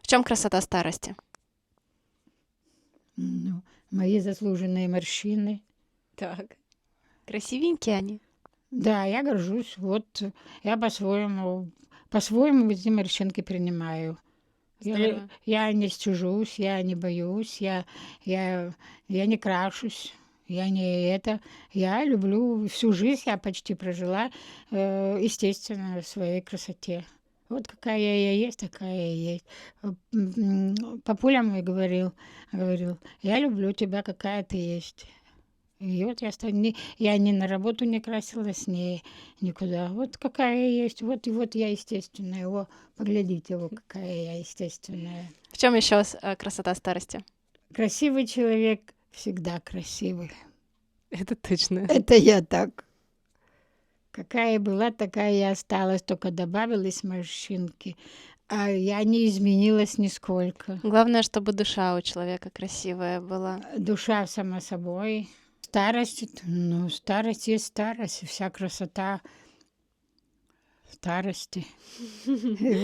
чем красота старости? Ну, мои заслуженные морщины. Так. Красивенькие они. Да, я горжусь. Вот я по-своему эти морщинки принимаю. Здорово. Я не стыжусь, я не боюсь, я, я не крашусь. Я не это. Я люблю всю жизнь, я почти прожила, естественно, в своей красоте. Вот какая я есть, такая я есть. Папуля мой говорил, я люблю тебя, какая ты есть. И вот я ни на работу не красилась, ни никуда. Вот какая я есть, вот и вот я естественная. О, поглядите, вот какая я естественная. В чем еще красота старости? Красивый человек всегда красивый. Это точно. Это я так. Какая была, такая и осталась, только добавились морщинки. А я не изменилась нисколько. Главное, чтобы душа у человека красивая была. Душа сама собой. Старость, ну, старость есть старость, и вся красота в старости.